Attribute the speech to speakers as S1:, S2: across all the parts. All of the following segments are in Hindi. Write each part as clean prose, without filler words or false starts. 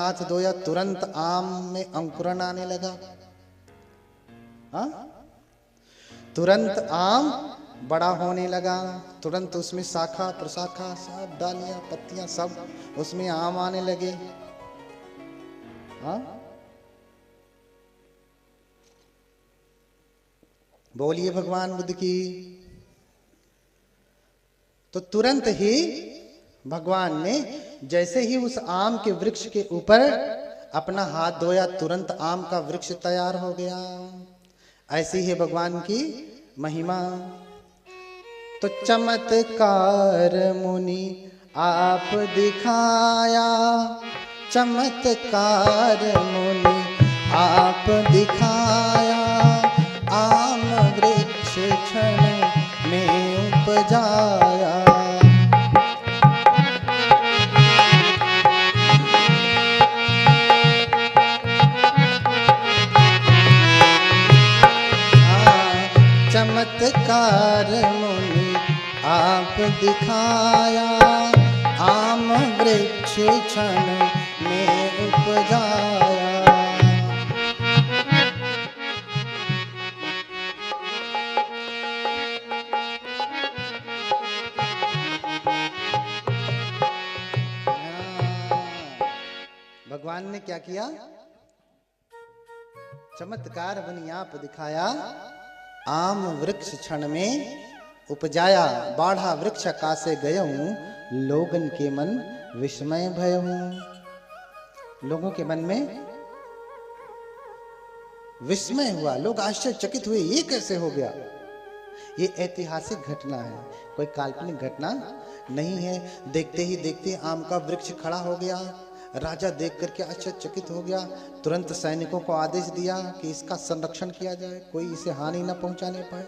S1: हाथ धोया, तुरंत आम में अंकुरन आने लगा। हाँ, तुरंत आम बड़ा होने लगा, तुरंत उसमें शाखा प्रशाखा सब डालियां पत्तियां सब उसमें आम आने लगे। हाँ, बोलिए भगवान बुद्ध की। तो तुरंत ही भगवान ने जैसे ही उस आम के वृक्ष के ऊपर अपना हाथ धोया, तुरंत आम का वृक्ष तैयार हो गया। ऐसी है भगवान की महिमा। तो चमत्कार मुनि आप दिखाया, चमत्कार मुनि आप दिखाया, आम वृक्ष क्षण में उपजाया। चमत्कार मुनि आप दिखाया, आम वृक्ष क्षण में उपजाया। भगवान ने क्या किया? चमत्कार बनी आप दिखाया, आम वृक्ष क्षण में उपजाया। बाढ़ा वृक्ष कासे गयऊं, लोगन के मन विस्मय भयऊं। लोगों के मन में विस्मय हुआ, लोग आश्चर्यचकित हुए, ये कैसे हो गया? ये ऐतिहासिक घटना है, कोई काल्पनिक घटना नहीं है। देखते ही देखते आम का वृक्ष खड़ा हो गया। राजा देख करके आश्चर्यचकित हो गया, तुरंत सैनिकों को आदेश दिया कि इसका संरक्षण किया जाए, कोई इसे हानि न पहुंचाने पाए।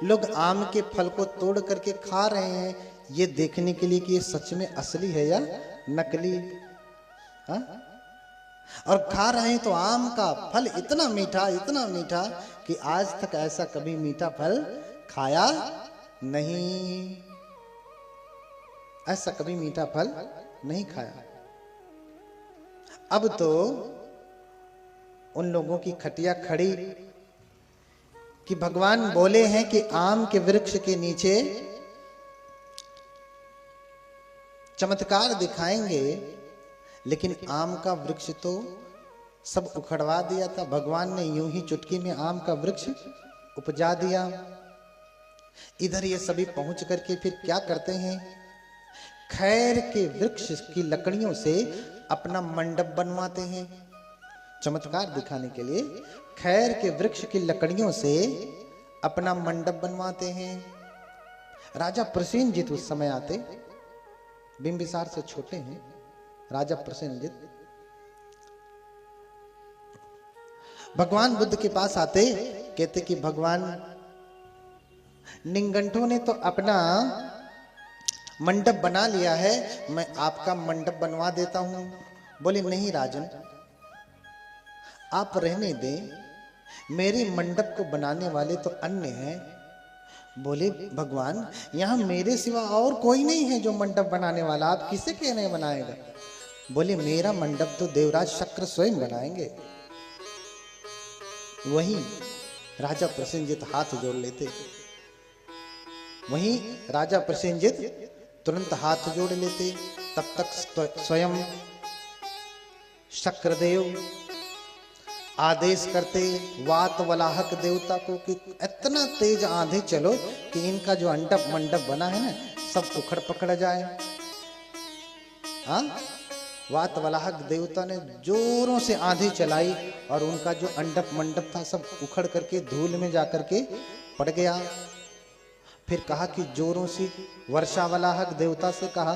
S1: लोग आम के फल को तोड़ करके खा रहे हैं, ये देखने के लिए कि ये सच में असली है या नकली। हा? और खा रहे हैं तो आम का फल इतना मीठा कि आज तक ऐसा कभी मीठा फल खाया नहीं, ऐसा कभी मीठा फल नहीं खाया। अब तो उन लोगों की खटिया खड़ी कि भगवान बोले हैं कि आम के वृक्ष के नीचे चमत्कार दिखाएंगे, लेकिन आम का वृक्ष तो सब उखड़वा दिया था। भगवान ने यूं ही चुटकी में आम का वृक्ष उपजा दिया। इधर ये सभी पहुंच करके फिर क्या करते हैं? खैर के वृक्ष की लकड़ियों से अपना मंडप बनवाते हैं। चमत्कार दिखाने के लिए खैर के वृक्ष की लकड़ियों से अपना मंडप बनवाते हैं। राजा प्रसेनजित उस समय आते, बिंबिसार से छोटे हैं राजा प्रसेनजित। भगवान बुद्ध के पास आते, कहते कि भगवान, निंगंठों ने तो अपना मंडप बना लिया है, मैं आपका मंडप बनवा देता हूं। बोले नहीं राजन, आप रहने दें, मेरे मंडप को बनाने वाले तो अन्य हैं। बोले भगवान, यहां मेरे सिवा और कोई नहीं है जो मंडप बनाने वाला, आप किसे कहने बनाएगा? बोले मेरा मंडप तो देवराज शक्र स्वयं बनाएंगे। वहीं राजा प्रसेनजित हाथ जोड़ लेते, वहीं राजा प्रसेनजित तुरंत हाथ जोड़ लेते। तब तक स्वयं शक्रदेव आदेश करते वातवलाहक देवता को कि इतना तेज आंधी चलो कि इनका जो मंडप बना है ना, सब उखड़ पकड़ जाए। हाँ, वातवलाहक देवता ने जोरों से आंधी चलाई और उनका जो मंडप था सब उखड़ करके धूल में जाकर के पड़ गया। फिर कहा कि जोरों से वर्षावलाहक देवता से कहा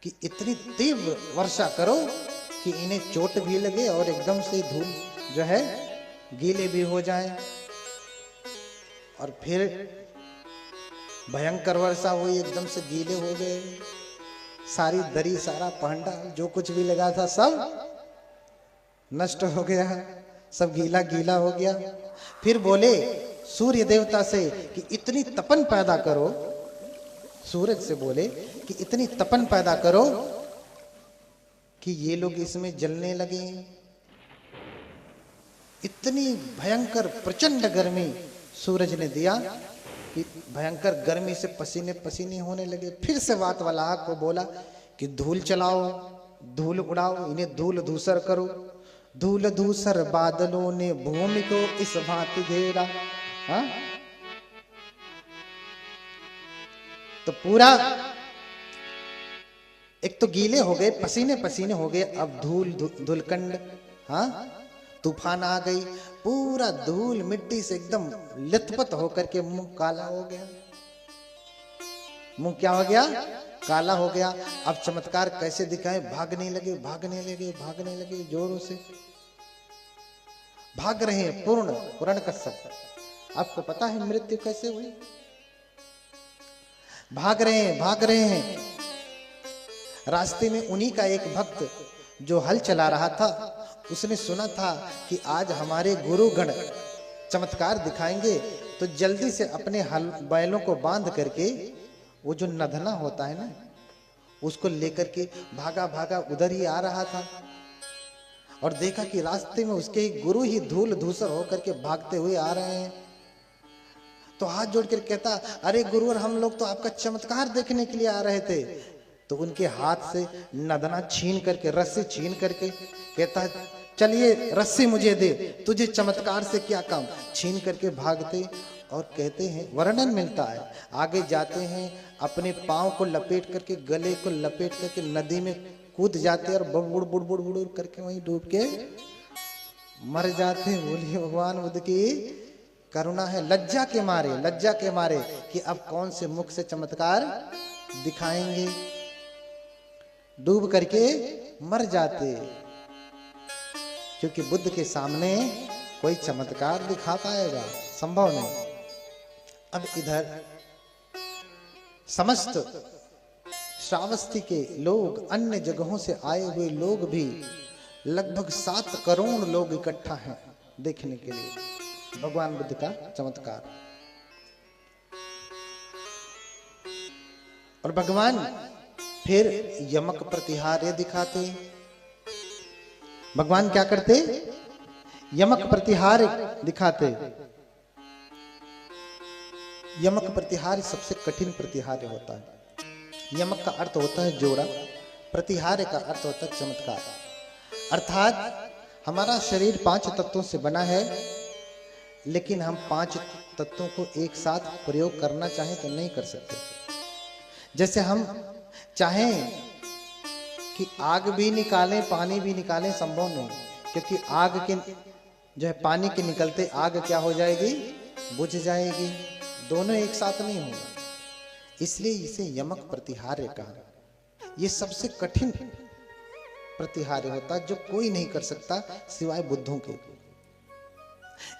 S1: कि इतनी तीव्र वर्षा करो कि इन्हें चोट भी लगे और एकदम से धूल जो है गीले भी हो जाए। और फिर भयंकर वर्षा हुई, एकदम से गीले हो गए, सारी दरी सारा पहंडा जो कुछ भी लगा था सब नष्ट हो गया, सब गीला गीला हो गया। फिर बोले सूर्य देवता से कि इतनी तपन पैदा करो, सूरज से बोले कि इतनी तपन पैदा करो कि ये लोग इसमें जलने लगे। इतनी भयंकर प्रचंड गर्मी सूरज ने दिया कि भयंकर गर्मी से पसीने पसीने होने लगे। फिर से वात वाला आग को बोला कि धूल चलाओ, धूल उड़ाओ, इन्हें धूल धूसर करो। धूल धूसर बादलों ने भूमि को इस भांति घेरा। हाँ, तो पूरा एक तो गीले हो गए, पसीने पसीने हो गए, अब धूलकंड, हाँ, तूफान आ गई, पूरा धूल मिट्टी से एकदम लथपथ होकर के मुंह काला हो गया। मुंह क्या हो गया? काला हो गया। अब चमत्कार कैसे दिखाए? भागने लगे, भागने लगे, भागने लगे, जोरों से भाग रहे हैं। पूर्ण कश्यप, आपको पता है मृत्यु कैसे हुई? भाग रहे हैं, भाग रहे हैं। रास्ते में उन्हीं का एक भक्त जो हल चला रहा था, उसने सुना था कि आज हमारे गुरुगण चमत्कार दिखाएंगे, तो जल्दी से अपने हल बैलों को बांध करके, वो जो नधना होता है ना, उसको लेकर के भागा भागा उधर ही आ रहा था। और देखा कि रास्ते में उसके गुरु ही धूल धूसर होकर के भागते हुए आ रहे हैं। तो हाथ जोड़कर कहता, अरे गुरुवर, हम लोग तो आपका चमत्कार देखने के लिए आ रहे थे। तो उनके हाथ से नदना छीन करके, रस्सी छीन करके कहता, चलिए रस्सी मुझे दे, तुझे चमत्कार से क्या काम। छीन करके भागते और कहते हैं, वर्णन मिलता है, आगे जाते हैं, अपने पांव को लपेट करके, गले को लपेट करके नदी में कूद जाते और बुड़ बुड़ बुड़ बुड़ करके वहीं डूब के मर जाते। बोलिए भगवान बुद्ध की करुणा है। लज्जा के मारे कि अब कौन से मुख से चमत्कार दिखाएंगे, डूब करके मर जाते, क्योंकि बुद्ध के सामने कोई चमत्कार दिखा पाएगा, संभव नहीं। अब इधर समस्त श्रावस्ती के लोग, अन्य जगहों से आए हुए लोग भी, लगभग 7 करोड़ लोग इकट्ठा हैं देखने के लिए भगवान बुद्ध का चमत्कार। और भगवान फिर यमक प्रतिहार्य दिखाते। भगवान क्या करते? यमक प्रतिहार्य दिखाते। यमक प्रतिहार्य सबसे कठिन प्रतिहार्य होता है। यमक का अर्थ होता है जोड़ा, प्रतिहार्य का अर्थ होता है चमत्कार। अर्थात हमारा शरीर 5 तत्वों से बना है, लेकिन हम 5 तत्वों को एक साथ प्रयोग करना चाहें तो नहीं कर सकते। जैसे हम चाहें कि आग भी निकालें, पानी भी निकालें, संभव नहीं, क्योंकि आग के जो है पानी के निकलते आग क्या हो जाएगी? बुझ जाएगी। दोनों एक साथ नहीं होगा, इसलिए इसे यमक प्रतिहार्य कहा। ये सबसे कठिन प्रतिहार्य होता है, जो कोई नहीं कर सकता सिवाय बुद्धों के।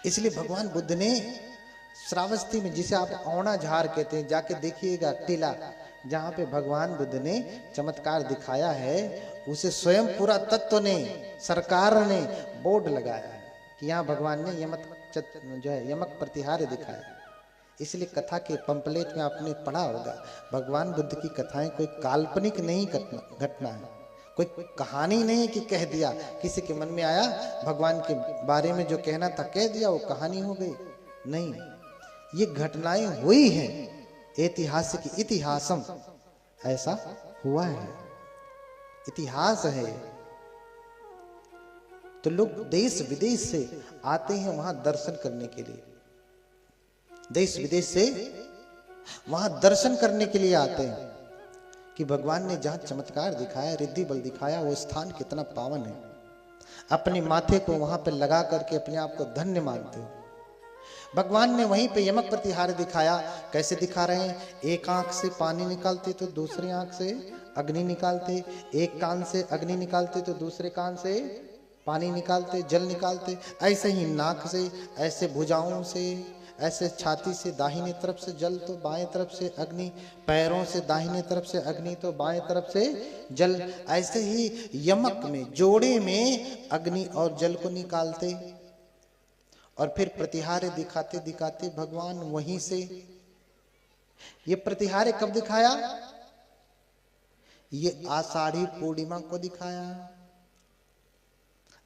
S1: इसलिए भगवान बुद्ध ने श्रावस्ती में, जिसे आप औना झार कहते हैं, जाके देखिएगा टीला, जहां पे भगवान बुद्ध ने चमत्कार दिखाया है, उसे स्वयं पूरा तत्व ने, सरकार ने बोर्ड लगाया है कि यहाँ भगवान ने यमक प्रतिहार्य दिखाया। इसलिए कथा के पंपलेट में आपने पढ़ा होगा, भगवान बुद्ध की कथाएं कोई काल्पनिक नहीं घटना है, कोई कहानी नहीं कि कह दिया, किसी के मन में आया भगवान के बारे में जो कहना था कह दिया, वो कहानी हो गई। नहीं, ये घटनाएं हुई हैं, ऐतिहासिक, इतिहासम, ऐसा हुआ है, इतिहास है। तो लोग देश विदेश से आते हैं वहां दर्शन करने के लिए, देश विदेश से वहां दर्शन करने के लिए आते हैं कि भगवान ने जहां चमत्कार दिखाया, रिद्धि बल दिखाया, वो स्थान कितना पावन है। अपने माथे को वहां पे लगा करके अपने आप को धन्य मानते हो। भगवान ने वहीं पे यमक प्रतिहार्य दिखाया। कैसे दिखा रहे हैं? एक आंख से पानी निकालते तो दूसरी आंख से अग्नि निकालते, एक कान से अग्नि निकालते तो दूसरे कान से पानी निकालते, जल निकालते, ऐसे ही नाक से, ऐसे भुजाओं से, ऐसे छाती से दाहिने तरफ से जल तो बाएं तरफ से अग्नि, पैरों से दाहिने तरफ से अग्नि तो बाएं तरफ से जल, ऐसे ही यमक में, जोड़े में अग्नि और जल को निकालते और फिर प्रतिहार्य दिखाते दिखाते भगवान वहीं से। ये प्रतिहार्य कब दिखाया? ये आषाढ़ी पूर्णिमा को दिखाया।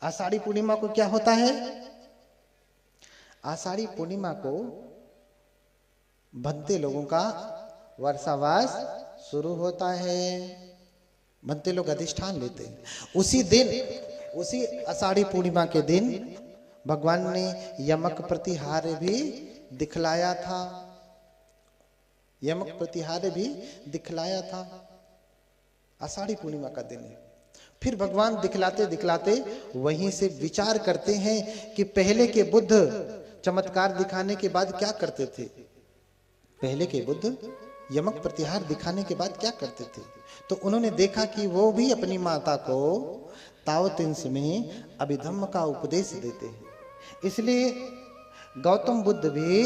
S1: आषाढ़ी पूर्णिमा को क्या होता है? आषाढ़ी पूर्णिमा को भक्ति लोगों का वर्षावास शुरू होता है। भक्ति लोग अधिष्ठान लेते हैं। उसी दिन, उसी आषाढ़ी पूर्णिमा के दिन भगवान ने यमक प्रतिहार भी दिखलाया था। यमक प्रतिहार भी दिखलाया था। आषाढ़ी पूर्णिमा का दिन है। फिर भगवान दिखलाते दिखलाते वहीं से विचार करते हैं कि पहले के बुद्ध चमत्कार दिखाने के बाद क्या करते थे। पहले के बुद्ध यमक प्रतिहार दिखाने के बाद क्या करते थे। तो उन्होंने देखा कि वो भी अपनी माता को तावतिंस में अभिधम्म का उपदेश देते हैं। इसलिए गौतम बुद्ध भी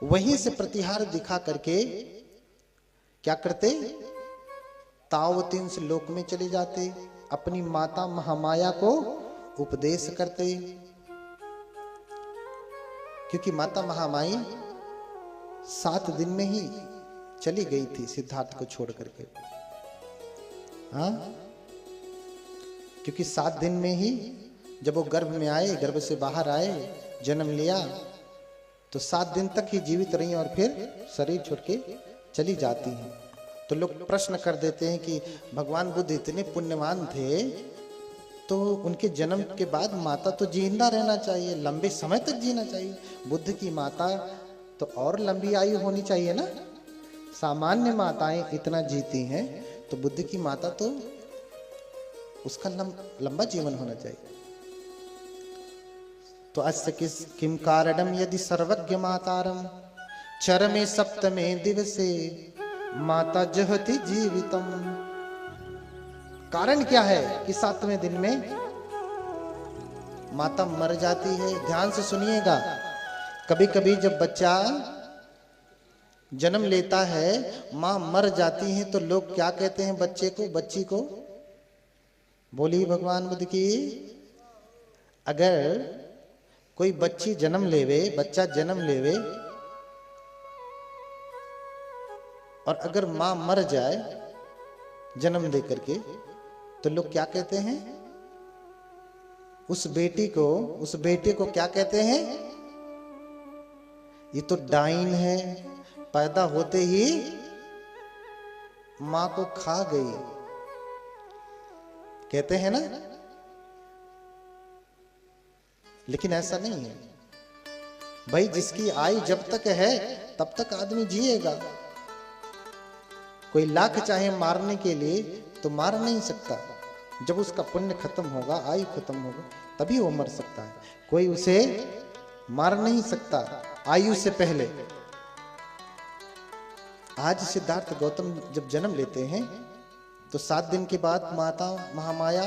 S1: वहीं से प्रतिहार दिखा करके क्या करते, तावतिंस लोक में चले जाते, अपनी माता महामाया को उपदेश करते। क्योंकि माता महामाई 7 दिन में ही चली गई थी सिद्धार्थ को छोड़ करके। हाँ, क्योंकि 7 दिन में ही जब वो गर्भ में आए, गर्भ से बाहर आए, जन्म लिया, तो 7 दिन तक ही जीवित रही और फिर शरीर छोड़ के चली जाती हैं। तो लोग प्रश्न कर देते हैं कि भगवान बुद्ध इतने पुण्यवान थे तो उनके जन्म के बाद माता तो जिंदा रहना चाहिए, लंबे समय तक जीना चाहिए। बुद्ध की माता तो और लंबी आयु होनी चाहिए ना। सामान्य माताएं इतना जीती हैं तो बुद्ध की माता तो उसका लंबा जीवन होना चाहिए। तो अस्य किम कारणम यदि सर्वज्ञ मातारम चरमे सप्तमे दिवसे माता जहति जीवितम। कारण क्या है कि 7वें दिन में माता मर जाती है। ध्यान से सुनिएगा। कभी कभी जब बच्चा जन्म लेता है, मां मर जाती है, तो लोग क्या कहते हैं बच्चे को, बच्ची को? बोली भगवान बुद्ध की। अगर कोई बच्ची जन्म लेवे, बच्चा जन्म लेवे और अगर मां मर जाए जन्म दे करके, तो लोग क्या कहते हैं? उस बेटी को, उस बेटे को क्या कहते हैं? ये तो डाइन है, पैदा होते ही मां को खा गई, कहते हैं ना। लेकिन ऐसा नहीं है भाई। जिसकी आयु जब तक है तब तक आदमी जिएगा। कोई लाख चाहे मारने के लिए तो मार नहीं सकता। जब उसका पुण्य खत्म होगा, आयु खत्म होगा, तभी वो मर सकता है। कोई उसे मार नहीं सकता आयु से पहले। आज सिद्धार्थ गौतम जब जन्म लेते हैं तो 7 दिन के बाद माता महामाया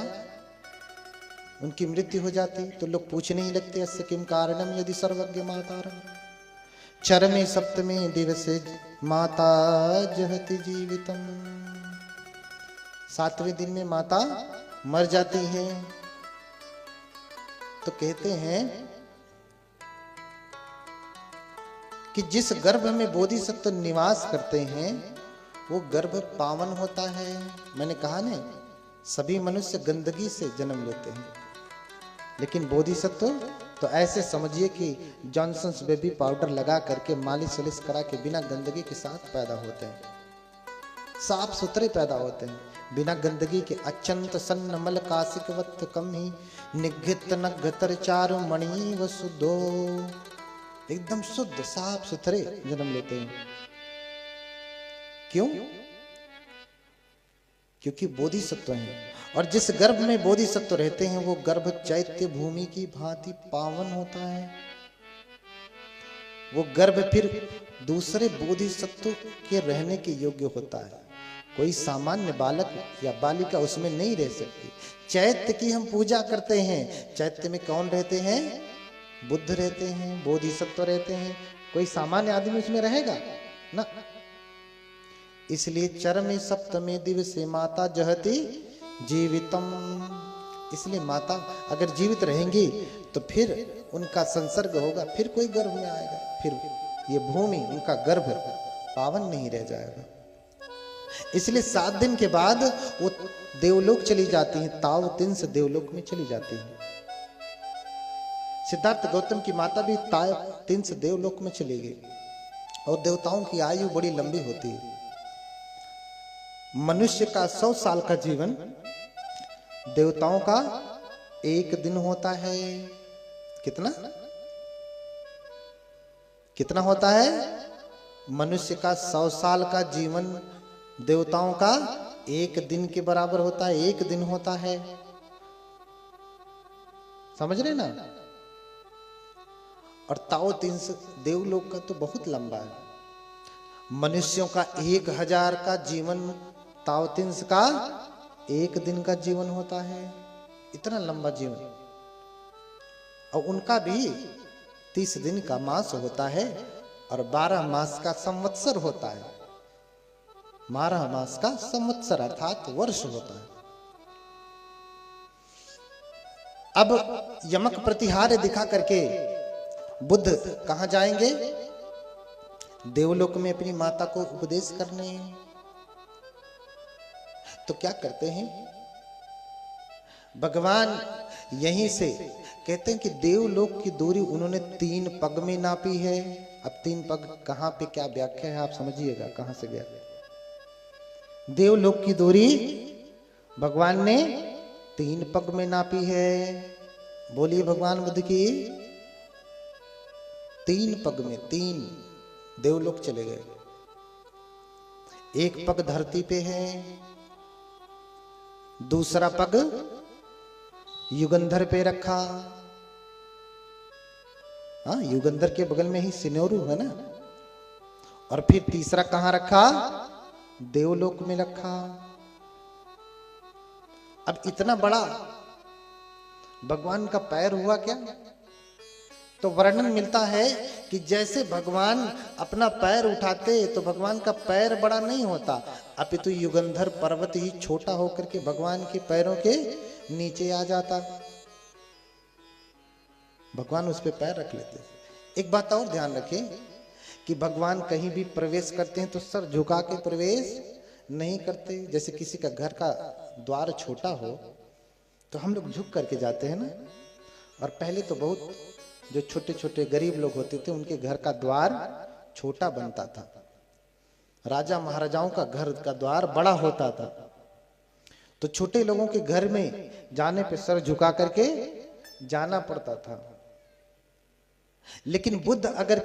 S1: उनकी मृत्यु हो जाती। तो लोग पूछने ही लगते, अस्य किम कारणम यदि सर्वज्ञ मातारम चरमे सप्तमे दिवसे माता जहति जीवितम। 7वें दिन में माता मर जाती हैं। तो कहते हैं कि जिस गर्भ में बोधिसत्व निवास करते हैं वो गर्भ पावन होता है। मैंने कहा ना, सभी मनुष्य गंदगी से जन्म लेते हैं, लेकिन बोधिसत्व तो ऐसे समझिए कि जॉनसन्स बेबी पाउडर लगा करके मालिश वलिश करा के बिना गंदगी के साथ पैदा होते हैं। साफ सुथरे पैदा होते हैं बिना गंदगी के। अत्यंत सन्न मल कासिकवत कम ही निघित नघतर चारु मणि व शुद्धो। एकदम शुद्ध साफ सुथरे जन्म लेते हैं। क्यों? क्योंकि बोधिसत्व हैं। और जिस गर्भ में बोधिसत्व रहते हैं वो गर्भ चैत्य भूमि की भांति पावन होता है। वो गर्भ फिर दूसरे बोधिसत्व के रहने के योग्य होता है। कोई सामान्य बालक या बालिका उसमें नहीं रह सकती। चैत्य की हम पूजा करते हैं। चैत्य में कौन रहते हैं? बुद्ध रहते हैं, बोधिसत्व रहते हैं। कोई सामान्य आदमी उसमें रहेगा ना। इसलिए चरमे सप्तमे दिवसे माता जहति जीवितम। इसलिए माता अगर जीवित रहेंगी तो फिर उनका संसर्ग होगा, फिर कोई गर्भ में आएगा, फिर ये भूमि उनका गर्भ पावन नहीं रह जाएगा। इसलिए 7 दिन के बाद वो देवलोक चली जाती हैं, ताव तिंस देवलोक में चली जाती हैं। सिद्धार्थ गौतम की माता भी ताव तिंस देवलोक में चली गई। और देवताओं की आयु बड़ी लंबी होती है। मनुष्य का 100 साल का जीवन, देवताओं का 1 दिन होता है। कितना कितना होता है? मनुष्य का 100 साल का जीवन देवताओं का 1 दिन के बराबर होता है। 1 दिन होता है, समझ रहे ना? और ताओ तिंस देवलोक का तो बहुत लंबा है। मनुष्यों का 1000 का जीवन ताओ तिंस का 1 दिन का जीवन होता है। इतना लंबा जीवन। और उनका भी 30 दिन का मास होता है और 12 मास का संवत्सर होता है। 12 मास का संवत्सर अर्थात वर्ष होता है। अब यमक प्रतिहार दिखा करके बुद्ध कहां जाएंगे? देवलोक में अपनी माता को उपदेश करने। तो क्या करते हैं भगवान? यहीं से कहते हैं कि देवलोक की दूरी उन्होंने 3 पग में नापी है। अब 3 पग कहां पे क्या व्याख्या है आप समझिएगा, कहां से गया। देवलोक की दूरी भगवान ने 3 पग में नापी है। बोलिए भगवान बुद्ध की। 3 पग में 3 देवलोक चले गए। 1 पग धरती पे है, दूसरा पग युगंधर पे रखा। हाँ, युगंधर के बगल में ही सिनेरू है ना। और फिर तीसरा कहां रखा? देवलोक में रखा। अब इतना बड़ा भगवान का पैर हुआ क्या? तो वर्णन मिलता है कि जैसे भगवान अपना पैर उठाते तो भगवान का पैर बड़ा नहीं होता, अपितु युगंधर पर्वत ही छोटा होकर के भगवान के पैरों के नीचे आ जाता। भगवान उस पे पैर रख लेते। एक बात और ध्यान रखें कि भगवान कहीं भी प्रवेश करते हैं तो सर झुका के प्रवेश नहीं करते। जैसे किसी का घर का द्वार छोटा हो तो हम लोग झुक करके जाते हैं ना। और पहले तो बहुत जो छोटे छोटे गरीब लोग होते थे उनके घर का द्वार छोटा बनता था। राजा महाराजाओं का घर का द्वार बड़ा होता था। तो छोटे लोगों के घर में जाने पे सर झुका करके जाना पड़ता था। लेकिन बुद्ध अगर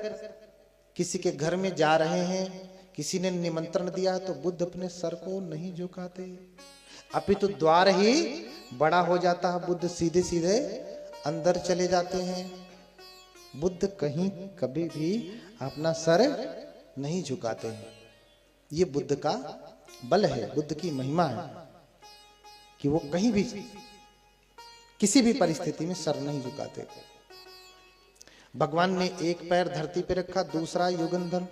S1: किसी के घर में जा रहे हैं, किसी ने निमंत्रण दिया तो बुद्ध अपने सर को नहीं झुकाते, अपितु द्वार ही बड़ा हो जाता है। बुद्ध सीधे सीधे अंदर चले जाते हैं। बुद्ध कहीं कभी भी अपना सर नहीं झुकाते हैं। ये बुद्ध का बल है, बुद्ध की महिमा है कि वो कहीं भी किसी भी परिस्थिति में सर नहीं झुकाते। भगवान ने 1 पैर धरती पे रखा, दूसरा युगंधर,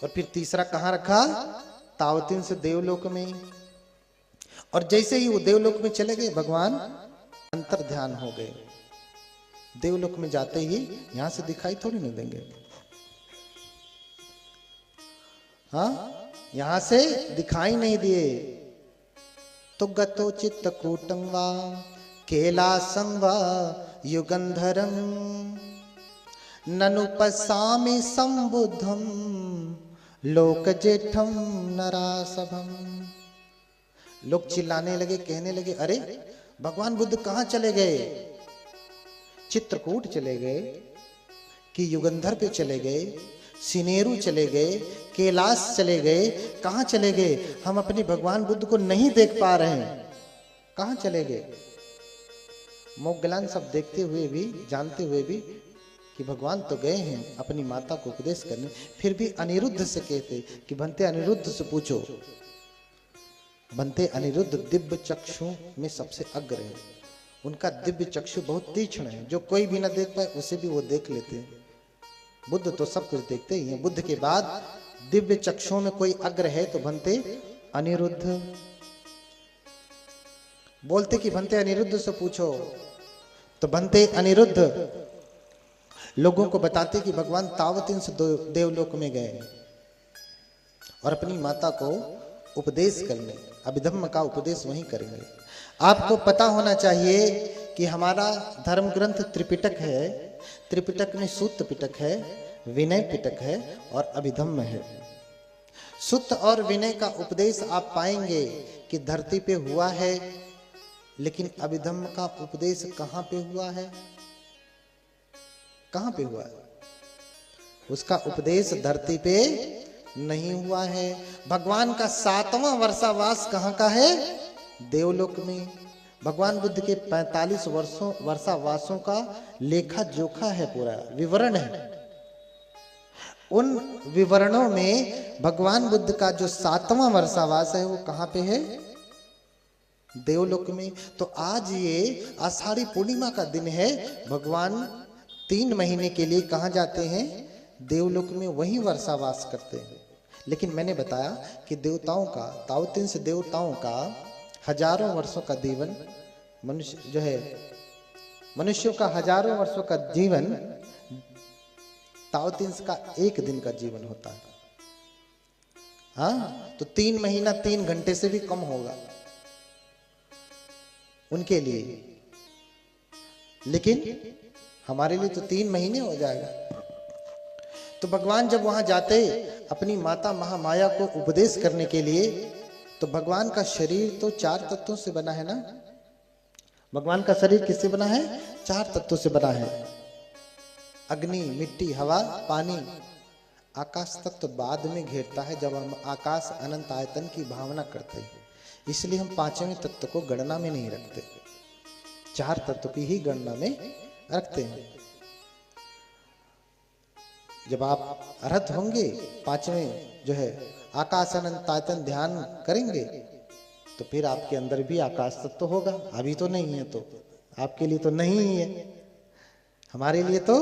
S1: और फिर तीसरा कहां रखा? तावतिन से देवलोक में। और जैसे ही वो देवलोक में चले गए भगवान अंतर ध्यान हो गए। देवलोक में जाते ही यहां से दिखाई थोड़ी नहीं देंगे। हाँ, यहां से दिखाई नहीं दिए। तो गतो चित्त कूटंवा कैलासंवा युगंधरम ननुपसामि संबुद्धम लोक जेठम नरासभम। लोग चिल्लाने लगे, कहने लगे, अरे भगवान बुद्ध कहां चले गए? चित्रकूट चले गए कि युगंधर पे चले गए, सिनेरू चले गए, कैलाश चले गए, कहां चले गए? हम अपने भगवान बुद्ध को नहीं देख पा रहे हैं। कहां चले गए? मोगलान सब देखते हुए भी, जानते हुए भी कि भगवान तो गए हैं अपनी माता को उपदेश करने, फिर भी अनिरुद्ध से कहते कि बनते अनिरुद्ध से पूछो। बनते अनिरुद्ध दिव्य चक्षु में सबसे अग्र है। उनका दिव्य चक्षु बहुत तीक्ष्ण है, जो कोई भी ना देख पाए उसे भी वो देख लेते हैं। बुद्ध तो सब कुछ देखते ही हैं। बुद्ध के बाद दिव्य चक्षुओं में कोई अग्र है तो बनते अनिरुद्ध। बोलते कि बनते अनिरुद्ध से पूछो, तो बनते अनिरुद्ध लोगों को बताते कि भगवान तावतिन से देवलोक में गए और अपनी माता को उपदेश करने, अभिधम्म का उपदेश वहीं करेंगे। आपको पता होना चाहिए कि हमारा धर्म ग्रंथ त्रिपिटक है। त्रिपिटक में सूत्र पिटक है, विनय पिटक है और अभिधम्म है। सूत्र और विनय का उपदेश आप पाएंगे कि धरती पे हुआ है, लेकिन अभिधम्म का उपदेश कहां पे हुआ है? कहां पे हुआ है? उसका उपदेश धरती पे नहीं हुआ है। भगवान का 7वां वर्षावास कहां का है? देवलोक में। भगवान बुद्ध के 45 वर्षावासों का लेखा जोखा है, पूरा विवरण है। उन विवरणों में भगवान बुद्ध का जो 7वां वर्षावास है वो कहां पे है? देवलोक में। तो आज ये आषाढ़ी पूर्णिमा का दिन है। भगवान 3 महीने के लिए कहां जाते हैं? देवलोक में, वहीं वर्षावास करते हैं। लेकिन मैंने बताया कि देवताओं का, ताओतिंस देवताओं का हजारों वर्षों का जीवन, मनुष्य जो है, मनुष्यों का हजारों वर्षों का जीवन ताओतिंस का 1 दिन का जीवन होता है। हाँ, तो 3 महीना 3 घंटे से भी कम होगा उनके लिए, लेकिन हमारे लिए तो 3 महीने हो जाएगा। तो भगवान जब वहां जाते अपनी माता महामाया को उपदेश करने के लिए, तो भगवान का शरीर तो 4 तत्वों से बना है ना। भगवान का शरीर किससे बना है? 4 तत्वों से बना है। अग्नि, मिट्टी, हवा, पानी। आकाश तत्व बाद में घेरता है जब हम आकाश अनंत आयतन की भावना करते हैं। इसलिए हम 5वें तत्व को गणना में नहीं रखते, 4 तत्व की ही गणना में रखते हैं। जब आप अर्हत होंगे, 5वें जो है आकाश अनंत आयतन ध्यान करेंगे, तो फिर आपके अंदर भी आकाश तत्व होगा। अभी तो नहीं है, तो आपके लिए तो नहीं है, हमारे लिए तो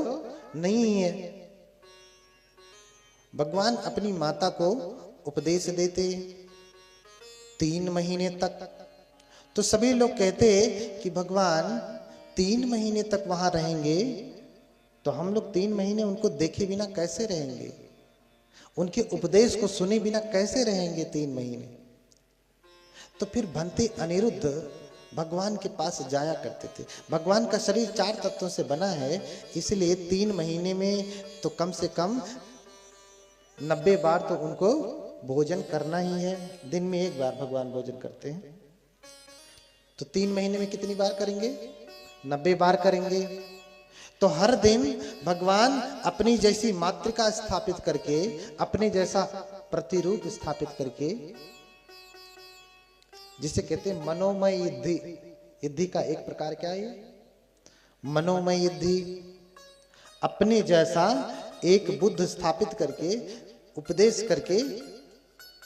S1: नहीं है। भगवान अपनी माता को उपदेश देते 3 महीने तक। तो सभी लोग कहते कि भगवान 3 महीने तक वहां रहेंगे, तो हम लोग 3 महीने उनको देखे बिना कैसे रहेंगे? उनके उपदेश को सुने बिना कैसे रहेंगे 3 महीने? तो फिर भंते अनिरुद्ध भगवान के पास जाया करते थे। भगवान का शरीर 4 तत्वों से बना है, इसलिए 3 महीने में तो कम से कम 90 बार तो उनको भोजन करना ही है। दिन में 1 बार भगवान भोजन करते हैं, तो 3 महीने में कितनी बार करेंगे? 90 बार करेंगे। तो हर दिन भगवान अपनी जैसी मातृका स्थापित करके, अपने जैसा प्रतिरूप स्थापित करके, जिसे कहते हैं मनोमय युद्धि। युद्धि का एक प्रकार क्या है? मनोमय युद्धि। अपने जैसा एक बुद्ध स्थापित करके, उपदेश करके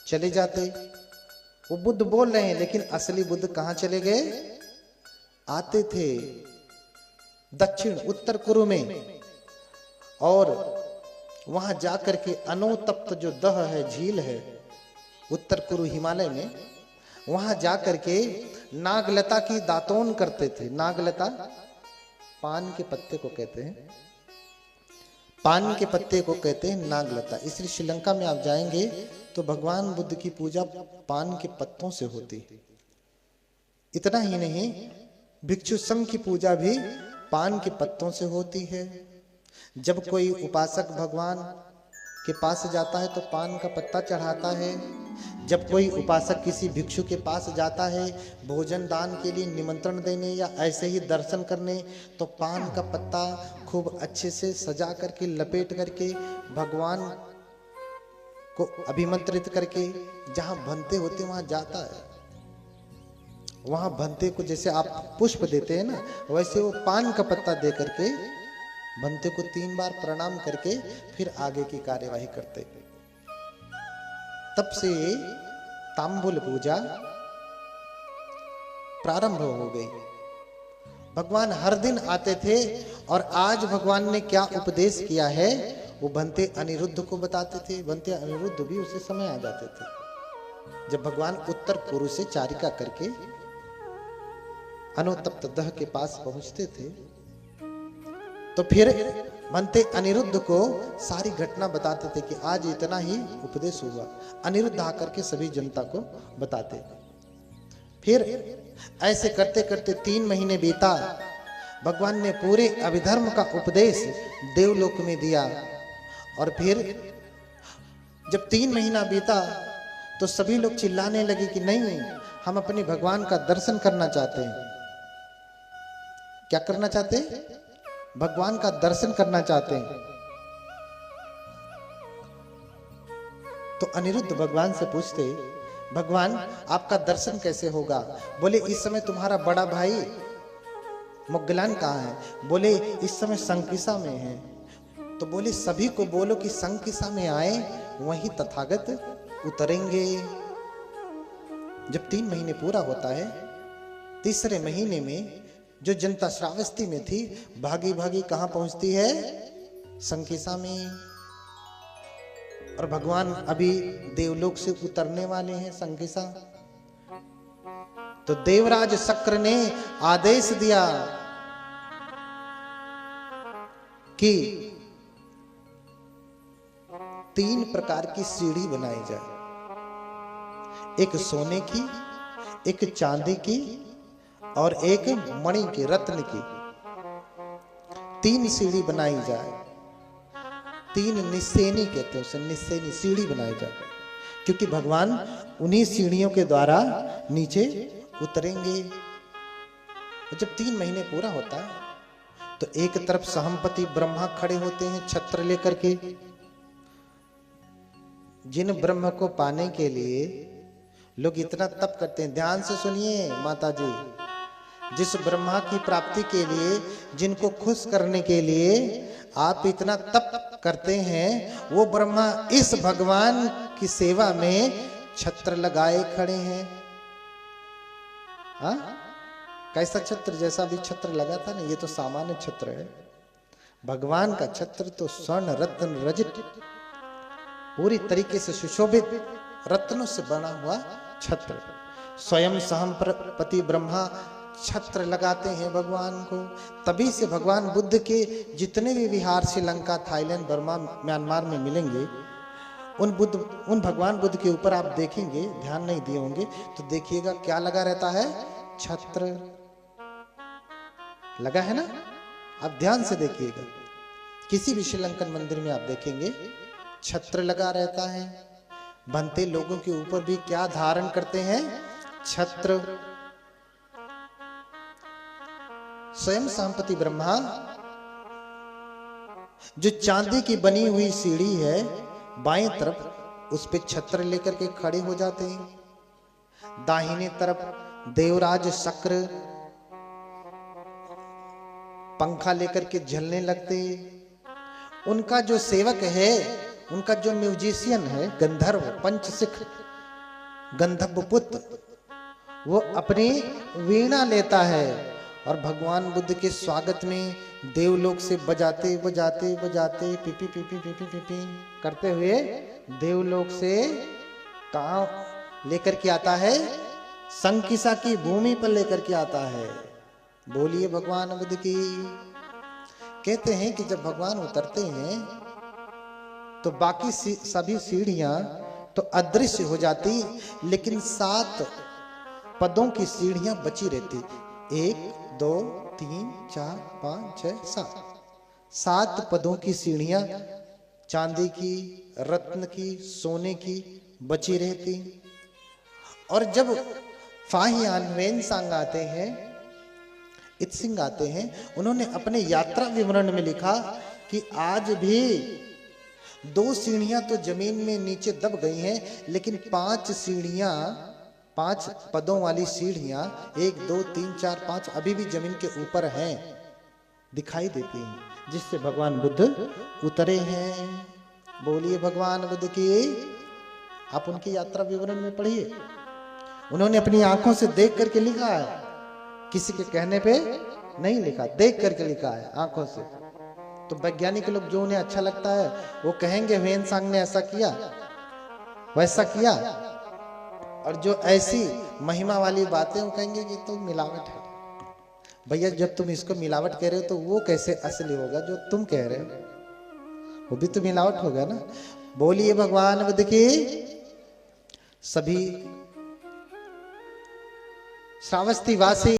S1: चले जाते। वो बुद्ध बोल रहे हैं, लेकिन असली बुद्ध कहां चले गए? आते थे दक्षिण उत्तर कुरु में, और वहां जाकर के अनोतप्त जो दह है, झील है उत्तर कुरु हिमालय में, वहां जाकर के नागलता की दातोन करते थे। नागलता पान के पत्ते को कहते हैं, पान के पत्ते को कहते हैं नागलता। इसलिए श्रीलंका में आप जाएंगे तो भगवान बुद्ध की पूजा पान के पत्तों से होती है। इतना ही नहीं, भिक्षु संघ की पूजा भी पान के पत्तों से होती है। जब कोई उपासक भगवान के पास जाता है तो पान का पत्ता चढ़ाता है। जब कोई उपासक किसी भिक्षु के पास जाता है भोजन दान के लिए निमंत्रण देने या ऐसे ही दर्शन करने, तो पान का पत्ता खूब अच्छे से सजा करके लपेट करके भगवान को अभिमंत्रित करके जहां भंते होते वहां जाता है। वहां भंते को जैसे आप पुष्प देते हैं ना, वैसे वो पान का पत्ता दे करके भंते को 3 बार प्रणाम करके फिर आगे की कार्यवाही करते। तब से तांबुल पूजा प्रारंभ हो गई। भगवान हर दिन आते थे, और आज भगवान ने क्या उपदेश किया है वो भंते अनिरुद्ध को बताते थे। भंते अनिरुद्ध भी उसी समय आ जाते थे जब भगवान उत्तर पूर्व से चारिका करके अनोतप्त दह के पास पहुंचते थे। तो फिर बनते अनिरुद्ध को सारी घटना बताते थे कि आज इतना ही उपदेश हुआ। अनिरुद्ध आकर के सभी जनता को बताते। फिर ऐसे करते करते 3 महीने बीता। भगवान ने पूरे अभिधर्म का उपदेश देवलोक में दिया। और फिर जब 3 महीना बीता तो सभी लोग चिल्लाने लगे कि नहीं, हम अपने भगवान का दर्शन करना चाहते हैं। क्या करना चाहते हैं? भगवान का दर्शन करना चाहते हैं। तो अनिरुद्ध भगवान से पूछते, भगवान आपका दर्शन कैसे होगा? बोले इस समय तुम्हारा बड़ा भाई मुग्गलान कहाँ है? बोले इस समय संकिसा में है। तो बोले सभी को बोलो कि संकिसा में आए, वहीं तथागत उतरेंगे। जब 3 महीने पूरा होता है, तीसरे महीने में जो जनता श्रावस्ती में थी भागी भागी कहां पहुंचती है? संकिसा में। और भगवान अभी देवलोक से उतरने वाले हैं संकिसा। तो देवराज शक्र ने आदेश दिया कि 3 प्रकार की सीढ़ी बनाई जाए, एक सोने की, एक चांदी की और एक मणि की, रत्न की। 3 सीढ़ी बनाई जाए। 3 निस्सेनी कहते हैं उसे, निस्सेनी सीढ़ी बनाई जाए, क्योंकि भगवान उन्हीं सीढ़ियों के द्वारा नीचे उतरेंगे। जब 3 महीने पूरा होता है तो एक तरफ सहमपति ब्रह्मा खड़े होते हैं छत्र लेकर के। जिन ब्रह्म को पाने के लिए लोग इतना तप करते हैं, ध्यान से सुनिए माता जी, जिस ब्रह्मा की प्राप्ति के लिए, जिनको खुश करने के लिए आप इतना तप करते हैं, वो ब्रह्मा इस भगवान की सेवा में छत्र लगाए खड़े हैं। हाँ, कैसा छत्र? जैसा भी छत्र लगा था ना, ये तो सामान्य छत्र है। भगवान का छत्र तो स्वर्ण रत्न रजत पूरी तरीके से सुशोभित रत्नों से बना हुआ छत्र। स्वयं सहमपति ब्रह्मा छत्र लगाते हैं भगवान को। तभी से भगवान बुद्ध के जितने भी विहार श्रीलंका, थाईलैंड, बर्मा, म्यांमार में मिलेंगे, उन भगवान बुद्ध के ऊपर आप देखेंगे, ध्यान नहीं दिए होंगे तो देखिएगा क्या लगा रहता है? छत्र लगा है ना। आप ध्यान से देखिएगा, किसी भी श्रीलंकन मंदिर में आप देखेंगे छत्र लगा रहता है। बनते लोगों के ऊपर भी क्या धारण करते हैं? छत्र। स्वयं संपत्ति ब्रह्मा जो चांदी की बनी हुई सीढ़ी है बाएं तरफ, उस पे छत्र लेकर के खड़े हो जाते हैं। दाहिने तरफ देवराज शक्र पंखा लेकर के झलने लगते। उनका जो सेवक है, उनका जो म्यूजिशियन है, गंधर्व पंचशिख गंधर्व पुत्र, वो अपनी वीणा लेता है और भगवान बुद्ध के स्वागत में देवलोक से बजाते बजाते बजाते पिपी पिपी पिपी पिपी करते हुए देवलोक से कहाँ लेकर के आता है? संकिसा की भूमि पर लेकर के आता है। बोलिए भगवान बुद्ध की। कहते हैं कि जब भगवान उतरते हैं तो बाकी सभी सीढ़ियां तो अदृश्य हो जाती, लेकिन 7 पदों की सीढ़ियां बची रहती। 1 2 3 4 5 6 7 7 पदों की सीढ़ियां चांदी की, रत्न की, सोने की बची रहती। और जब फाहियान वेनसांग आते हैं, इत्सिंग आते हैं, उन्होंने अपने यात्रा विवरण में लिखा कि आज भी 2 सीढ़ियां तो जमीन में नीचे दब गई हैं, लेकिन 5 सीढ़ियां, 5 पदों वाली सीढ़ियां 1 2 3 4 5 अभी भी जमीन के ऊपर हैं, दिखाई देती हैं, जिससे भगवान बुद्ध उतरे हैं। बोलिए भगवान बुद्ध की। आप उनकी यात्रा विवरण में पढ़िए, उन्होंने अपनी आंखों से देख करके लिखा है, किसी के कहने पे नहीं लिखा, देख करके लिखा है आंखों से। तो वैज्ञानिक लोग जो उन्हें अच्छा लगता है वो कहेंगे वेनसांग ने ऐसा किया वैसा किया, और जो ऐसी महिमा वाली बातें वो कहेंगे कि तो मिलावट है। भैया जब तुम इसको मिलावट कह रहे हो तो वो कैसे असली होगा जो तुम कह रहे हो? वो भी तो मिलावट होगा ना। बोलिए भगवान बुद्ध की। सभी श्रावस्ती वासी